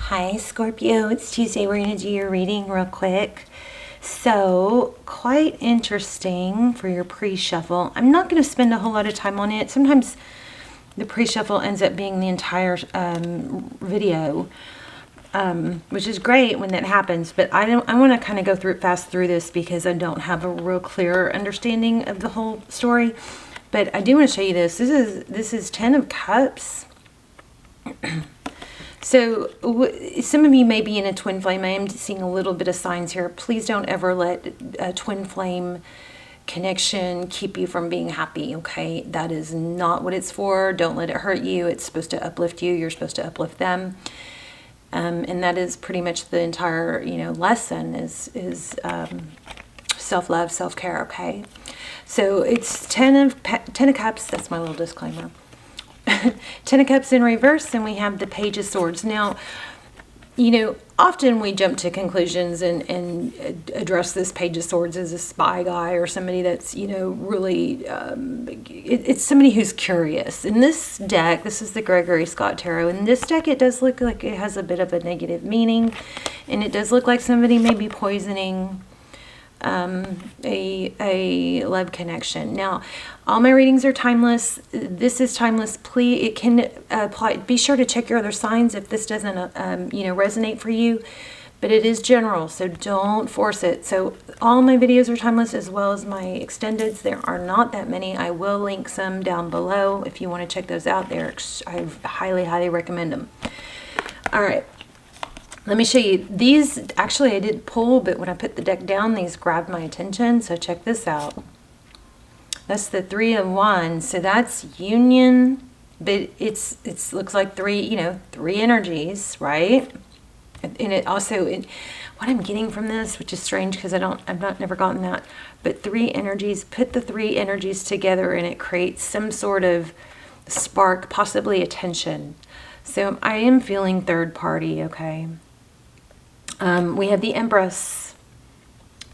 Hi Scorpio, it's Tuesday. We're going to do your reading real quick. So, quite interesting for your pre-shuffle. I'm not going to spend a whole lot of time on it. Sometimes the pre-shuffle ends up being the entire video, which is great when that happens. But I want to kind of go fast through this because I don't have a real clear understanding of the whole story. But I do want to show you this. This is 10 of Cups. So some of you may be in a twin flame. I am seeing a little bit of signs here. Please don't ever let a twin flame connection keep you from being happy, okay? That is not what it's for. Don't let it hurt you. It's supposed to uplift you. You're supposed to uplift them. And that is pretty much the entire, lesson is self-love, self-care, okay? So it's 10 of Cups. That's my little disclaimer. 10 of Cups in reverse, and we have the Page of Swords. Now, often we jump to conclusions and address this Page of Swords as a spy guy or somebody that's, really, it's somebody who's curious. In this deck, this is the Gregory Scott Tarot. In this deck, it does look like it has a bit of a negative meaning, and it does look like somebody may be poisoning a love connection. Now, all my readings are timeless. This is timeless. Please, it can apply. Be sure to check your other signs if this doesn't, resonate for you. But it is general, so don't force it. So all my videos are timeless as well as my extendeds. There are not that many. I will link some down below if you want to check those out. I highly, highly recommend them. All right. Let me show you. These, actually I did pull, but when I put the deck down, these grabbed my attention. So check this out. That's the 3 of Wands. So that's union, but it looks like three energies, right? And it also, what I'm getting from this, which is strange because I've never gotten that, but 3 energies, put the 3 energies together and it creates some sort of spark, possibly a tension. So I am feeling third party, okay? We have the Empress,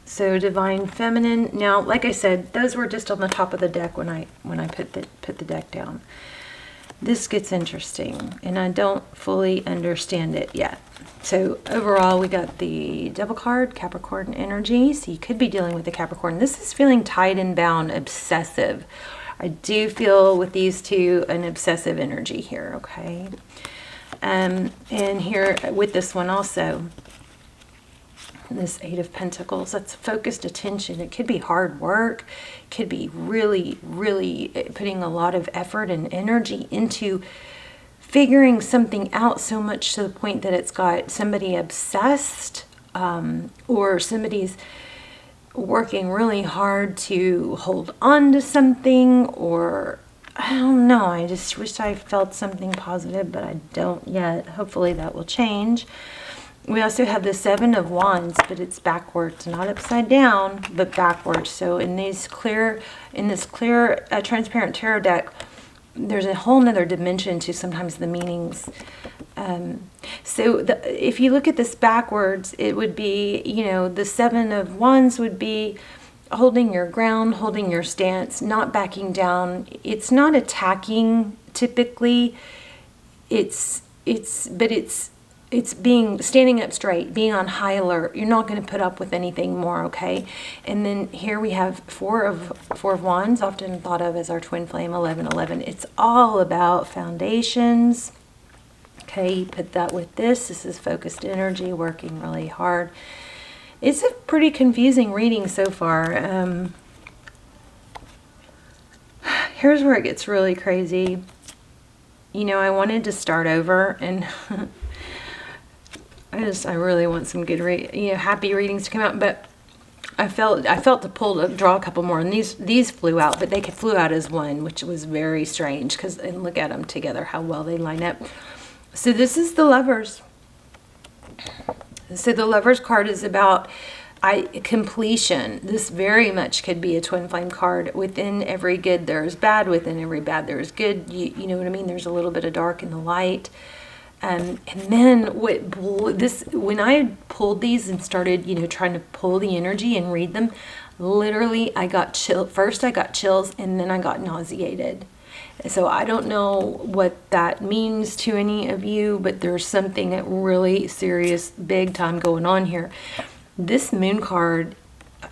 so Divine Feminine. Now, like I said, those were just on the top of the deck when I put the deck down. This gets interesting, and I don't fully understand it yet. So overall, we got the Devil card, Capricorn energy. So you could be dealing with the Capricorn. This is feeling tied and bound, obsessive. I do feel with these two an obsessive energy here, okay? And here with this one also, this 8 of Pentacles, that's focused attention. It could be hard work. It could be really, really putting a lot of effort and energy into figuring something out, so much to the point that it's got somebody obsessed, or somebody's working really hard to hold on to something, or I don't know. I just wish I felt something positive, but I don't yet. Hopefully that will change. We also have the 7 of Wands, but it's backwards, not upside down, but backwards. So in this clear, transparent tarot deck, there's a whole nother dimension to sometimes the meanings. If you look at this backwards, it would be, the 7 of Wands would be holding your ground, holding your stance, not backing down. It's not attacking typically. It's standing up straight, being on high alert. You're not going to put up with anything more, okay? And then here we have 4 of Wands, often thought of as our twin flame, 1111. It's all about foundations. Okay, you put that with this. This is focused energy, working really hard. It's a pretty confusing reading so far. Here's where it gets really crazy. I wanted to start over, and I really want some good happy readings to come out, but I felt to draw a couple more, and these flew out, but they flew out as one, which was very strange and look at them together, how well they line up. So this is the Lovers. So the Lovers card is about completion. This very much could be a twin flame card. Within every good there is bad, within every bad there is good. You know what I mean? There's a little bit of dark in the light. And then when I pulled these and started, trying to pull the energy and read them, literally I got chills. First I got chills, and then I got nauseated. So I don't know what that means to any of you, but there's something that really serious, big time going on here. This moon card,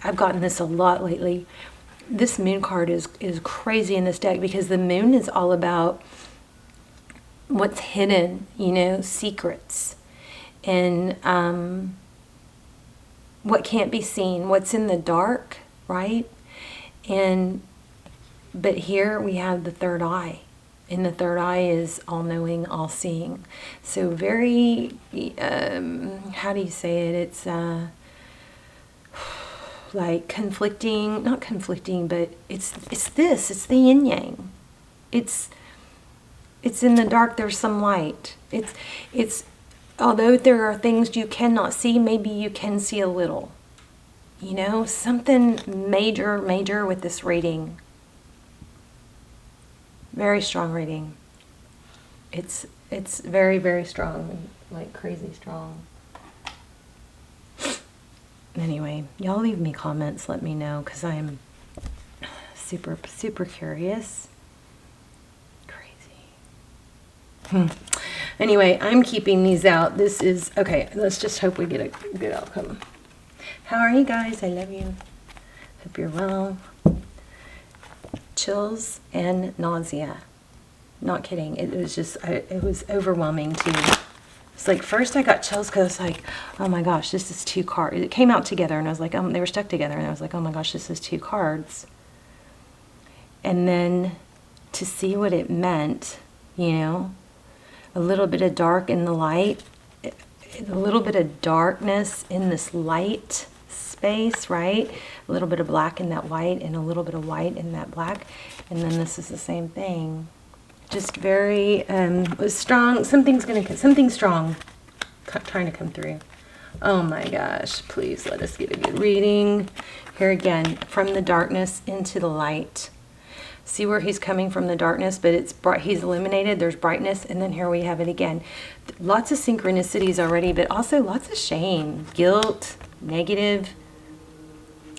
I've gotten this a lot lately. This moon card is crazy in this deck because the moon is all about what's hidden, you know, secrets, and what can't be seen, what's in the dark, right? But here we have the third eye, and the third eye is all-knowing, all-seeing. So very, how do you say it? It's like conflicting, not conflicting, but it's the yin-yang. It's in the dark, there's some light. It's although there are things you cannot see, maybe you can see a little. You know, something major with this reading. Very strong reading. It's very, very strong, like crazy strong. Anyway, y'all leave me comments, let me know, because I'm super, super curious. Crazy. Anyway, I'm keeping these out. This is, okay, let's just hope we get a good outcome. How are you guys? I love you. Hope you're well. Chills and nausea. Not kidding. It was just, it was overwhelming too. It's like, first I got chills because I was like, oh my gosh, this is 2 cards. It came out together and I was like, they were stuck together. And I was like, oh my gosh, this is 2 cards. And then to see what it meant, you know, a little bit of dark in the light, a little bit of darkness in this light space, right? A little bit of black in that white and a little bit of white in that black. And then this is the same thing. Just very strong. Something strong trying to come through. Oh my gosh, please let us get a good reading. Here again, from the darkness into the light. See where he's coming from the darkness, but it's bright. He's eliminated. There's brightness, and then here we have it again. Lots of synchronicities already, but also lots of shame, guilt, negative.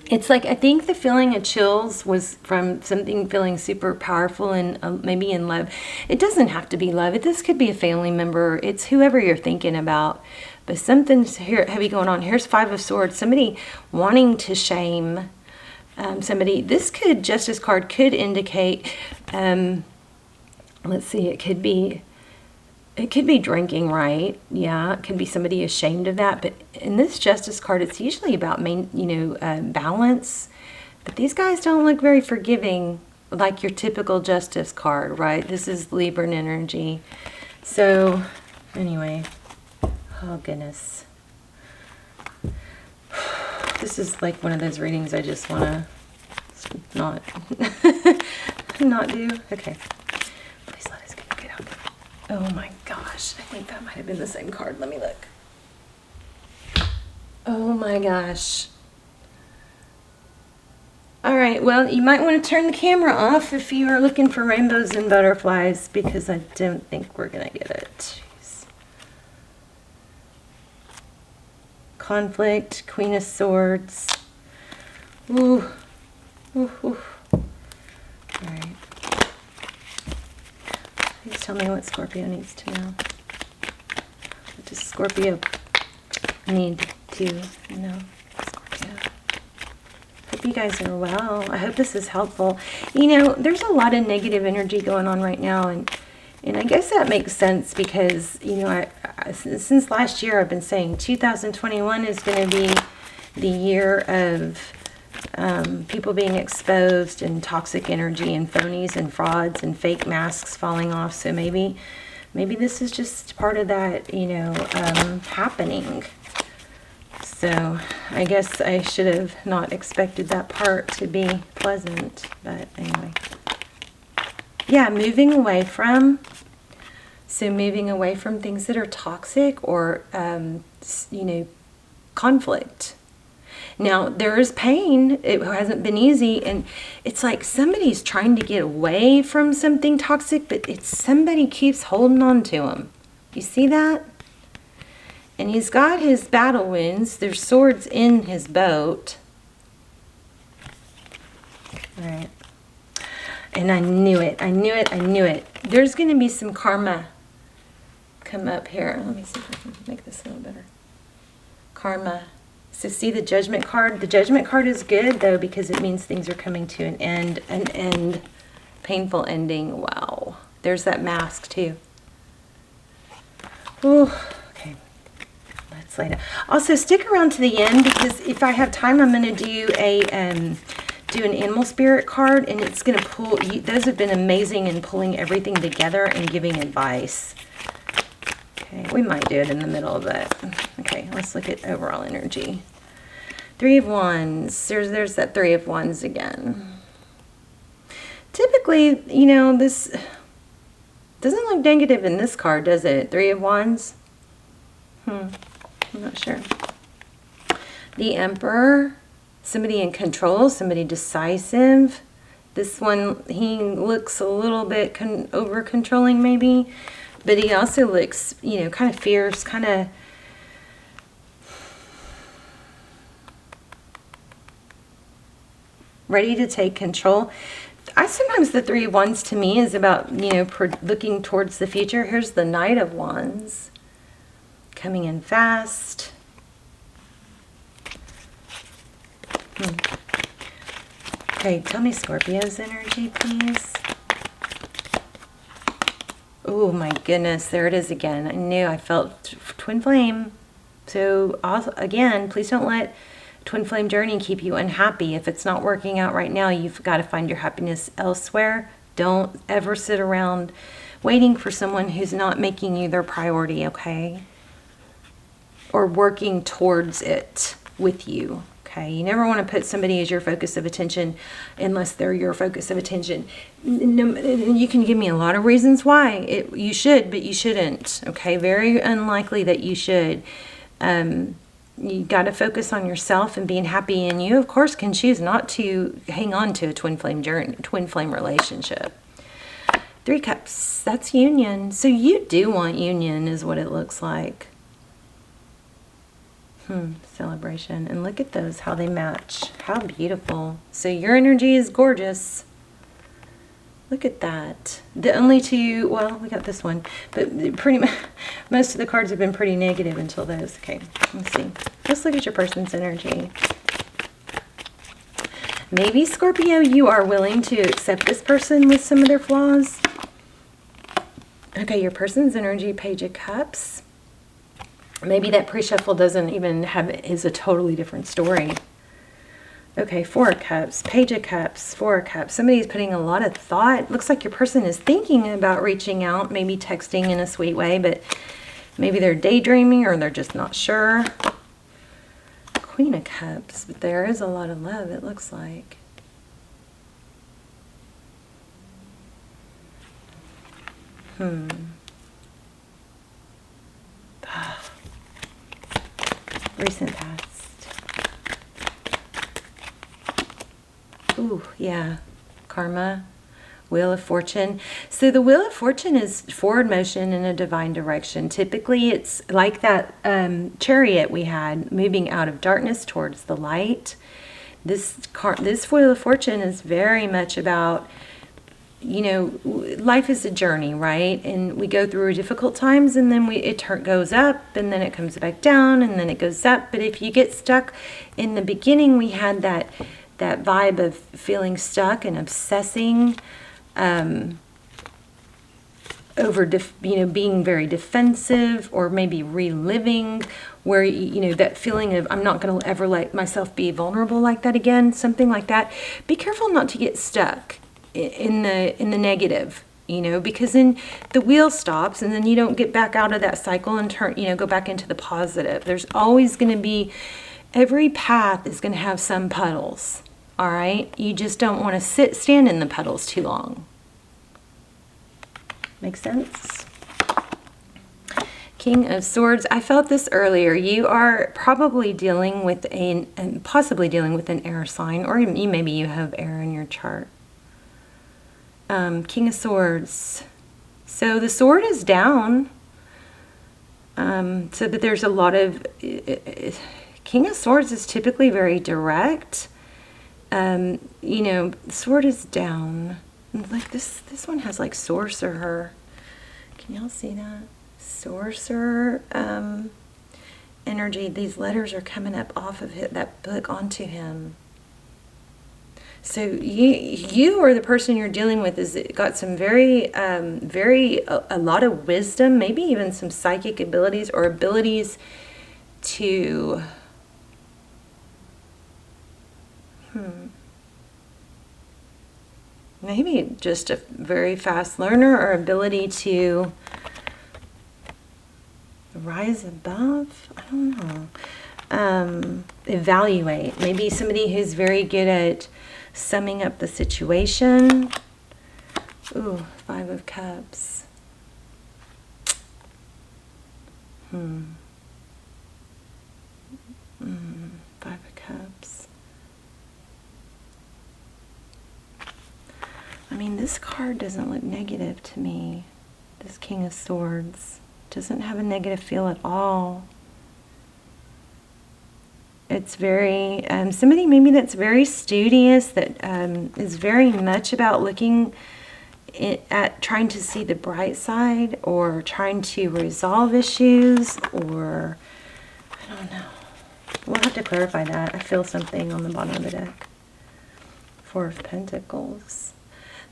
It's like, I think the feeling of chills was from something feeling super powerful and maybe in love. It doesn't have to be love. This could be a family member. It's whoever you're thinking about. But something's here heavy going on. Here's 5 of Swords. Somebody wanting to shame somebody. This Justice card could indicate, let's see, it could be drinking, right? Yeah, it could be somebody ashamed of that. But in this Justice card, it's usually about balance. But these guys don't look very forgiving, like your typical Justice card, right? This is Libran energy. So, anyway, oh goodness. This is like one of those readings I just want to not do. Okay. Please let us get a good outcome. Oh my gosh. I think that might have been the same card. Let me look. Oh my gosh. All right. Well, you might want to turn the camera off if you are looking for rainbows and butterflies, because I don't think we're going to get it. Jeez. Conflict, Queen of Swords. Ooh. Ooh, ooh. All right. Please tell me what Scorpio needs to know. What does Scorpio need to know? Scorpio. Hope you guys are well. I hope this is helpful. You know, there's a lot of negative energy going on right now, and I guess that makes sense because, you know, I since last year I've been saying 2021 is going to be the year of people being exposed and toxic energy and phonies and frauds and fake masks falling off. So maybe this is just part of that, you know, happening. So I guess I should have not expected that part to be pleasant, but anyway. Yeah, moving away from things that are toxic or, you know, conflict. Now, there is pain. It hasn't been easy, and it's like somebody's trying to get away from something toxic, but somebody keeps holding on to him. You see that? And he's got his battle wounds. There's swords in his boat. All right. And I knew it. I knew it. I knew it. There's going to be some karma come up here. Let me see if I can make this a little better. Karma. So see the Judgment card? The Judgment card is good, though, because it means things are coming to an end. An end. Painful ending. Wow. There's that mask, too. Ooh. Okay. Let's lay down. Also, stick around to the end, because if I have time, I'm going to do an animal spirit card, and it's going to pull. Those have been amazing in pulling everything together and giving advice. Okay, we might do it in the middle of that. Okay, let's look at overall energy. Three of Wands. There's that Three of Wands again. Typically, you know, this doesn't look negative in this card, does it? Three of Wands? I'm not sure. The Emperor. Somebody in control, somebody decisive. This one, he looks a little bit over-controlling maybe, but he also looks, you know, kind of fierce, kind of ready to take control. Sometimes the Three of Wands to me is about, you know, looking towards the future. Here's the Knight of Wands coming in fast. Okay, tell me Scorpio's energy, please. Oh my goodness, there it is again. I knew I felt twin flame. So again, please don't let twin flame journey keep you unhappy. If it's not working out right now, you've got to find your happiness elsewhere. Don't ever sit around waiting for someone who's not making you their priority, okay? Or working towards it with you. Okay, you never want to put somebody as your focus of attention unless they're your focus of attention. You can give me a lot of reasons why you should, but you shouldn't. Okay, very unlikely that you should. You got to focus on yourself and being happy, and you, of course, can choose not to hang on to a twin flame journey, twin flame relationship. Three Cups, that's union. So you do want union, is what it looks like. Celebration. And look at those, how they match. How beautiful. So your energy is gorgeous. Look at that. The only two, well, we got this one, but pretty much most of the cards have been pretty negative until those. Okay, let's see. Let's look at your person's energy. Maybe, Scorpio, you are willing to accept this person with some of their flaws. Okay, your person's energy, Page of Cups. Maybe that pre-shuffle doesn't even is a totally different story. Okay, Four of Cups, Page of Cups, Four of Cups. Somebody's putting a lot of thought. Looks like your person is thinking about reaching out, maybe texting in a sweet way, but maybe they're daydreaming or they're just not sure. Queen of Cups, but there is a lot of love, it looks like. Recent past. Ooh, yeah. Karma. Wheel of Fortune. So the Wheel of Fortune is forward motion in a divine direction. Typically, it's like that chariot we had, moving out of darkness towards the light. This Wheel of Fortune is very much about, you know, life is a journey, right? And we go through difficult times, and then it goes up, and then it comes back down, and then it goes up. But if you get stuck in the beginning, we had that vibe of feeling stuck and obsessing over, being very defensive, or maybe reliving, where, you know, that feeling of I'm not going to ever let myself be vulnerable like that again, something like that. Be careful not to get stuck in the negative, you know, because then the wheel stops, and then you don't get back out of that cycle and go back into the positive. There's always going to be, every path is going to have some puddles. All right, you just don't want to stand in the puddles too long. Make sense? King of Swords. I felt this earlier. You are probably dealing with possibly dealing with an air sign, or maybe you have air in your chart. King of Swords. So the sword is down. So that there's a lot of... King of Swords is typically very direct. You know, sword is down. Like this one has like sorcerer. Can y'all see that? Sorcerer energy. These letters are coming up off of that book onto him. So you or the person you're dealing with is got some very a lot of wisdom, maybe even some psychic abilities or abilities to maybe just a very fast learner or ability to rise above. I don't know. Evaluate. Maybe somebody who's very good at summing up the situation. Ooh, 5 of Cups. 5 of Cups. I mean, this card doesn't look negative to me. This King of Swords doesn't have a negative feel at all. It's very, somebody maybe that's very studious, that is very much about looking at trying to see the bright side or trying to resolve issues, or I don't know. We'll have to clarify that. I feel something on the bottom of the deck. 4 of Pentacles.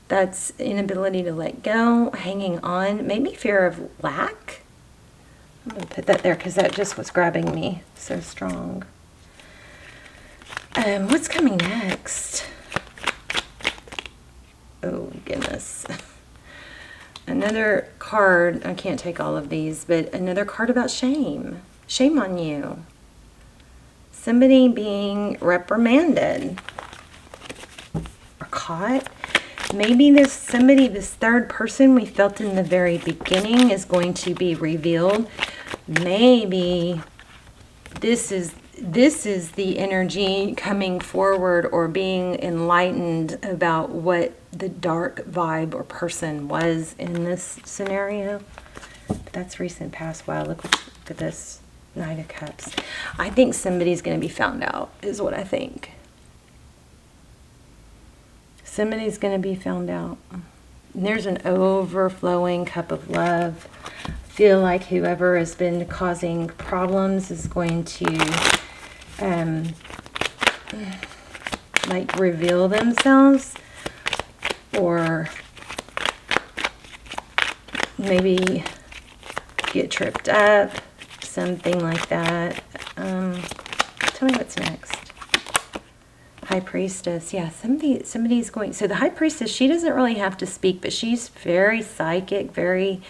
That's inability to let go, hanging on, maybe fear of lack. I'm going to put that there because that just was grabbing me so strong. What's coming next? Oh, goodness. Another card. I can't take all of these, but another card about shame. Shame on you. Somebody being reprimanded or caught. Maybe this third person we felt in the very beginning is going to be revealed. Maybe this is the energy coming forward or being enlightened about what the dark vibe or person was in this scenario. But that's recent past. Wow, look at this Knight of Cups. I think somebody's going to be found out, is what I think. Somebody's going to be found out. And there's an overflowing cup of love. I feel like whoever has been causing problems is going to like reveal themselves, or maybe get tripped up, something like that. Tell me what's next. High Priestess. Yeah, somebody's going. So the High Priestess, she doesn't really have to speak, but she's very psychic, very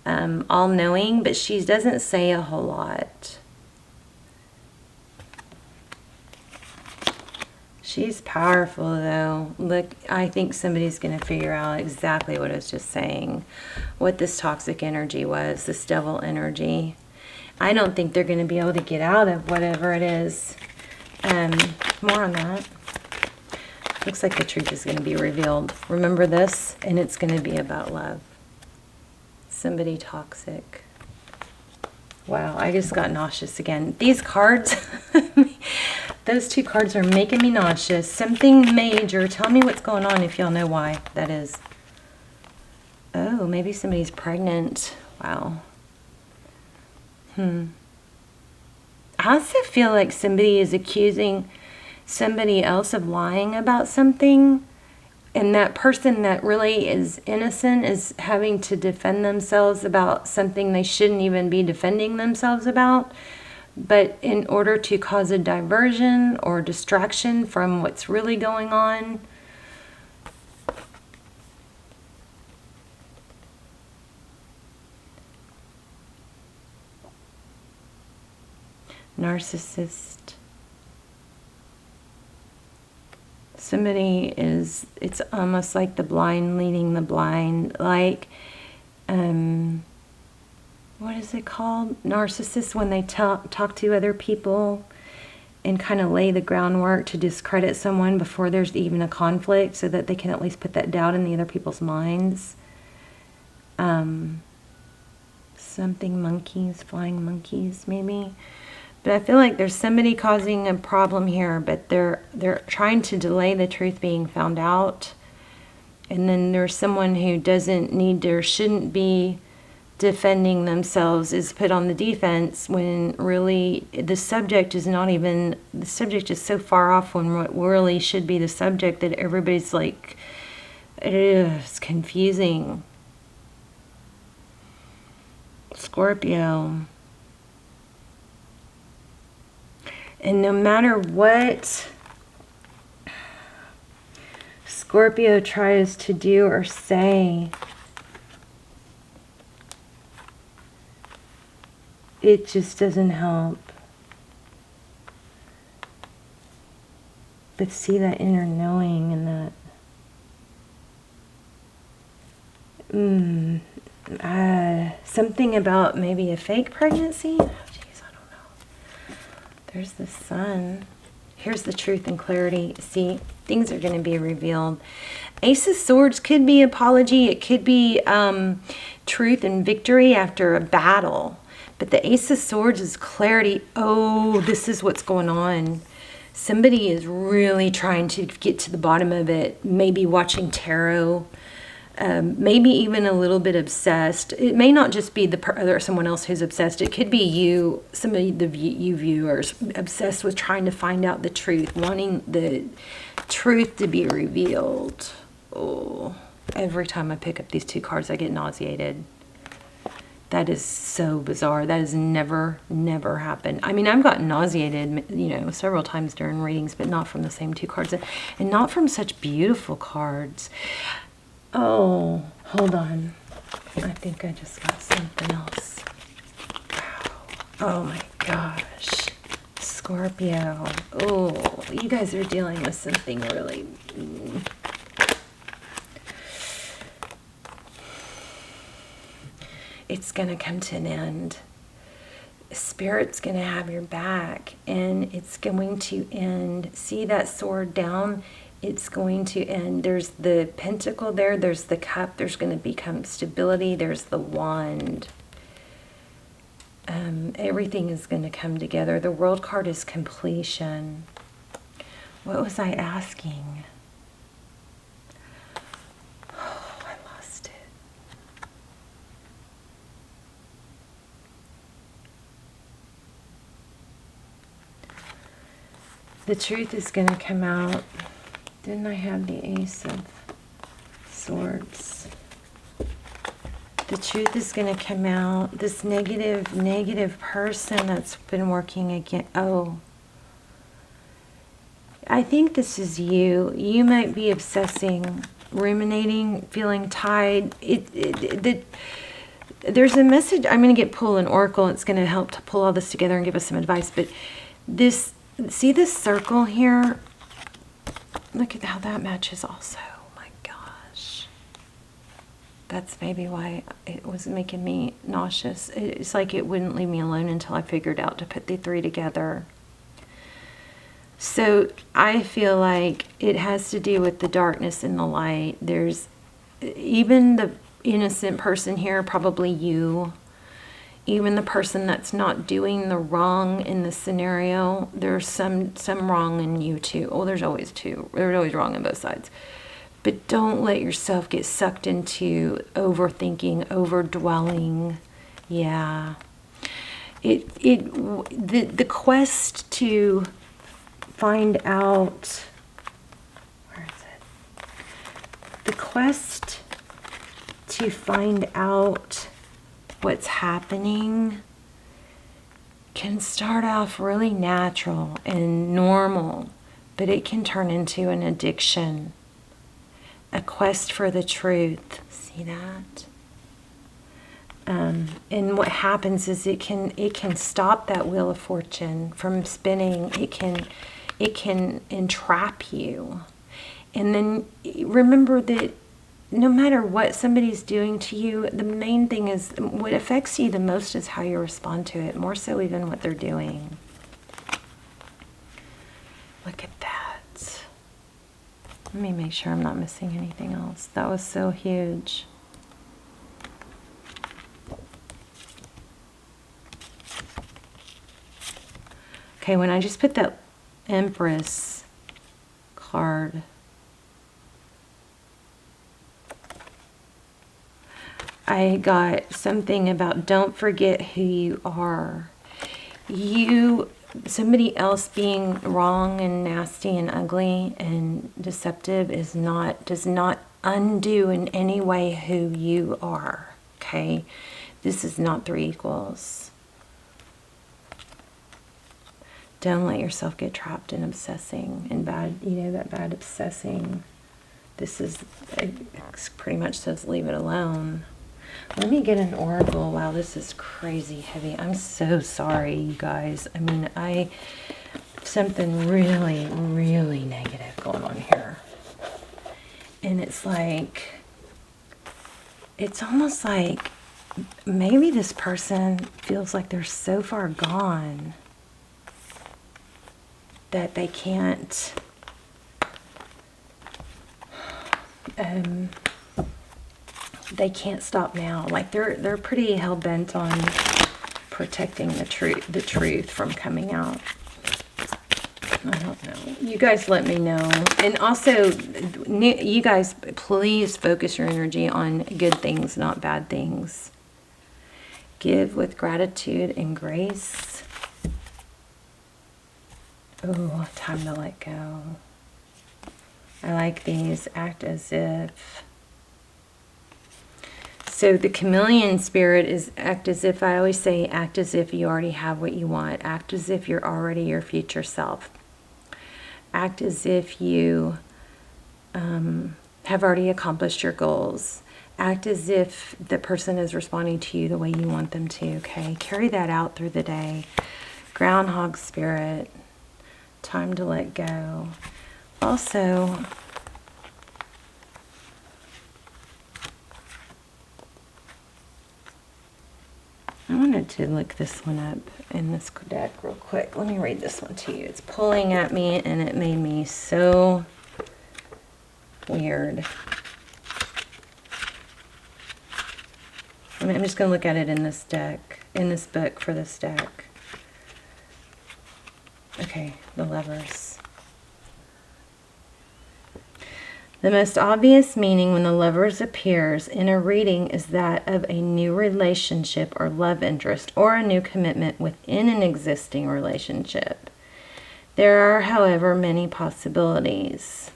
all-knowing, but she doesn't say a whole lot. She's powerful, though. Look, I think somebody's going to figure out exactly what I was just saying, what this toxic energy was, this devil energy. I don't think they're going to be able to get out of whatever it is. More on that. Looks like the truth is going to be revealed. Remember this, and it's going to be about love. Somebody toxic. Wow, I just got nauseous again. These cards, those 2 cards are making me nauseous. Something major. Tell me what's going on if y'all know why that is. Oh, maybe somebody's pregnant. Wow. I also feel like somebody is accusing somebody else of lying about something, and that person that really is innocent is having to defend themselves about something they shouldn't even be defending themselves about, but in order to cause a diversion or distraction from what's really going on. Narcissist. Somebody is, it's almost like the blind leading the blind, like, what is it called? Narcissists, when they talk to other people and kind of lay the groundwork to discredit someone before there's even a conflict, so that they can at least put that doubt in the other people's minds. Something monkeys, flying monkeys, maybe. But I feel like there's somebody causing a problem here, but they're trying to delay the truth being found out. And then there's someone who doesn't need to or shouldn't be defending themselves, is put on the defense, when really the subject is not even, the subject is so far off when what really should be the subject that everybody's like, it's confusing. Scorpio. And no matter what Scorpio tries to do or say, it just doesn't help. But see that inner knowing and that something about maybe a fake pregnancy. Oh, geez, I don't know. There's the sun. Here's the truth and clarity. See, things are going to be revealed. Ace of Swords could be apology. It could be truth and victory after a battle. But the Ace of Swords is clarity. Oh, this is what's going on. Somebody is really trying to get to the bottom of it. Maybe watching tarot. Maybe even a little bit obsessed. It may not just be someone else who's obsessed. It could be you, somebody, you viewers, obsessed with trying to find out the truth, wanting the truth to be revealed. Oh, every time I pick up these two cards, I get nauseated. That is so bizarre. That has never happened. I mean, I've gotten nauseated, several times during readings, but not from the same two cards, and not from such beautiful cards. Oh, hold on. I think I just got something else. Wow. Oh my gosh. Scorpio. Oh, you guys are dealing with something really... It's going to come to an end. Spirit's going to have your back, and it's going to end. See that sword down? It's going to end. There's the pentacle there. There's the cup. There's going to become stability. There's the wand. Everything is going to come together. The world card is completion. What was I asking? Oh, I lost it. The truth is going to come out. Didn't I have the Ace of Swords? The truth is going to come out. This negative person that's been working again. Oh. I think this is you. You might be obsessing, ruminating, feeling tied. There's a message. I'm going to pull an oracle. It's going to help to pull all this together and give us some advice. But see this circle here? Look at how that matches also. Oh my gosh. That's maybe why it was making me nauseous. It's like it wouldn't leave me alone until I figured out to put the three together. So I feel like it has to do with the darkness and the light. There's even the innocent person here, probably you. Even the person that's not doing the wrong in the scenario, there's some wrong in you too. Oh, there's always two. There's always wrong on both sides. But don't let yourself get sucked into overthinking, overdwelling. Yeah. The quest to find out, where is it? The quest to find out what's happening can start off really natural and normal, but it can turn into an addiction, a quest for the truth. See that? And what happens is it can stop that wheel of fortune from spinning. It can entrap you. And then remember that no matter what somebody's doing to you, the main thing is what affects you the most is how you respond to it, more so even what they're doing. Look at that. Let me make sure I'm not missing anything else. That was so huge. Okay, when I just put that Empress card, I got something about don't forget who you are. Somebody else being wrong and nasty and ugly and deceptive does not undo in any way who you are. Okay? This is not three equals. Don't let yourself get trapped in obsessing and bad, that bad obsessing. This is, it pretty much says leave it alone. Let me get an oracle. Wow, this is crazy heavy. I'm so sorry, you guys. I mean, something really, really negative going on here. And it's like, it's almost like maybe this person feels like they're so far gone that they can't stop now. Like they're pretty hell-bent on protecting the truth from coming out. I don't know. You guys let me know. And also, you guys, please focus your energy on good things, not bad things. Give with gratitude and grace. Oh, time to let go. I like these. Act as if. So the chameleon spirit is act as if. I always say act as if you already have what you want. Act as if you're already your future self. Act as if you have already accomplished your goals. Act as if the person is responding to you the way you want them to, okay? Carry that out through the day. Groundhog spirit. Time to let go. Also, I wanted to look this one up in this deck real quick. Let me read this one to you. It's pulling at me and it made me so weird. I'm just going to look at it in this deck, in this book for this deck. Okay, the Lovers. The most obvious meaning when the Lovers appears in a reading is that of a new relationship or love interest or a new commitment within an existing relationship. There are, however, many possibilities.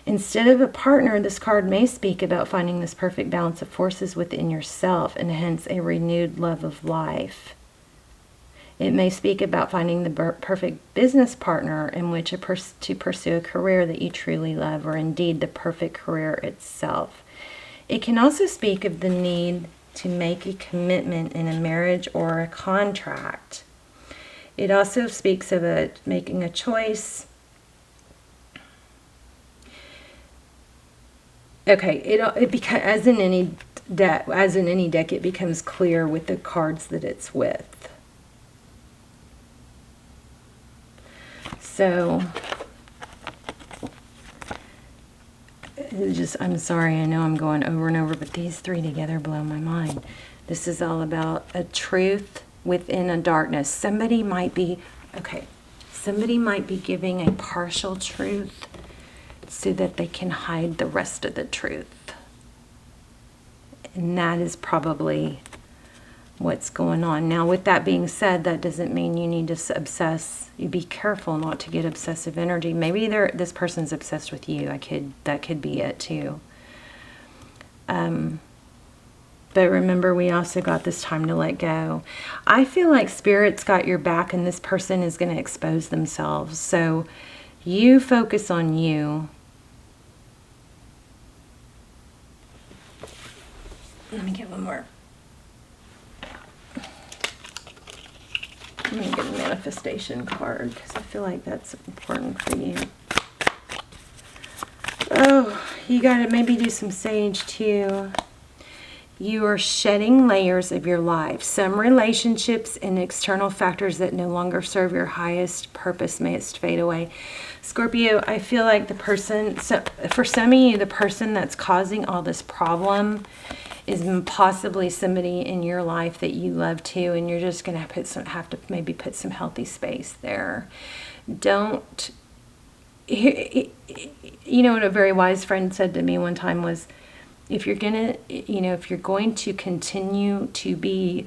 Instead of a partner, this card may speak about finding this perfect balance of forces within yourself and hence a renewed love of life. It may speak about finding the perfect business partner in which to pursue a career that you truly love, or indeed the perfect career itself. It can also speak of the need to make a commitment in a marriage or a contract. It also speaks of making a choice. Okay, as in any deck, it becomes clear with the cards that it's with. So, I'm sorry, I know I'm going over and over, but these three together blow my mind. This is all about a truth within a darkness. Somebody might be giving a partial truth so that they can hide the rest of the truth. And that is probably what's going on. Now, with that being said, that doesn't mean you need to obsess. You be careful not to get obsessive energy. Maybe this person's obsessed with you. That could be it too. But remember, we also got this time to let go. I feel like Spirit's got your back and this person is going to expose themselves. So you focus on you. Let me get one more. Let me get a manifestation card because I feel like that's important for you. Oh, you got to maybe do some sage too. You are shedding layers of your life. Some relationships and external factors that no longer serve your highest purpose may fade away. Scorpio, I feel like the person, for some of you, the person that's causing all this problem is possibly somebody in your life that you love too, and you're just going to have to maybe put some healthy space there. Don't, you know what a very wise friend said to me one time was, if you're going to continue to be